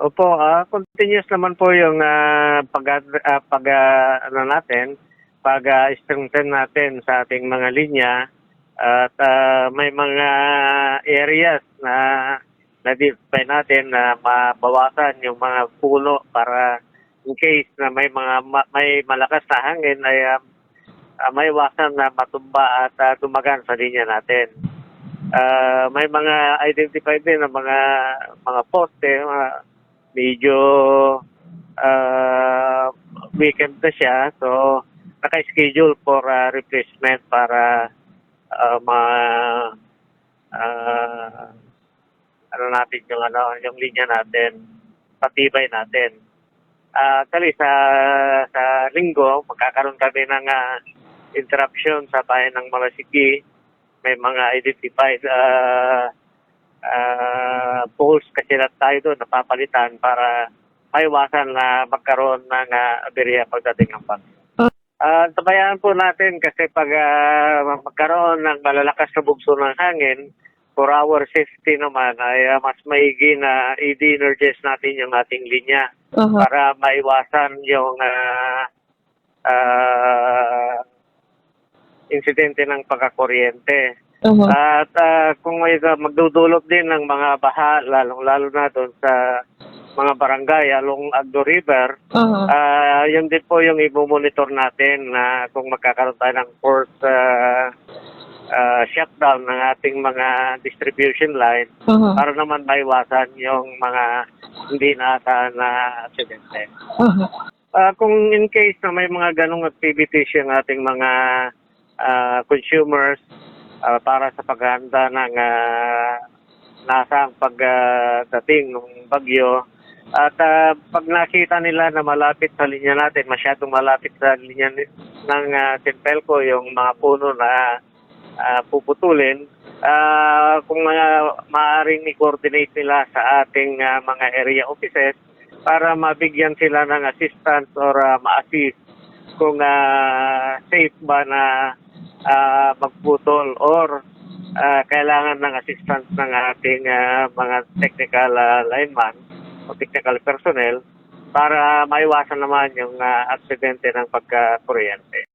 Opo, continuous naman po yung ano natin, strengthen natin sa ating mga linya at may mga areas na na-define natin na mabawasan yung mga puno para in case na may malakas na hangin ay maiwasan na matumba at tumagan sa linya natin. May mga identified din na mga poste, medyo weekend na siya, so naka-schedule for replacement para uh, ano natin yung linya natin, patibay natin. Actually sa linggo magkakaroon kami ng interruption sa bayan ng Malasiki. May mga identified poles kasi na tayo doon napapalitan para maiwasan na magkaroon ng aberya pagdating ng bagyo. Tabayaan po natin kasi pag magkaroon ng malalakas na bugso ng hangin, for our safety naman ay mas maigi na i-de-energize natin yung ating linya para maiwasan yung insidente ng pagkakuryente. At kung may magdudulot din ng mga baha, lalo na doon sa mga barangay along Agdo River, yun din po yung i-monitor natin na kung magkakaroon tayo ng forced shutdown ng ating mga distribution line para naman maiwasan yung mga hindi naasahan na aksidente. Kung in case na may mga ganong activities yung ating mga consumers para sa paghahanda ng nasang pagdating ng bagyo, at pag nakita nila na malapit sa linya natin, masyadong malapit sa linya ng Sinpelco yung mga puno na puputulin, kung maaaring i-coordinate nila sa ating mga area offices para mabigyan sila ng assistance or ma-assist kung safe ba na magputol or kailangan ng assistance ng ating mga technical lineman o technical personnel para maiwasan naman yung aksidente ng pagkakuryente.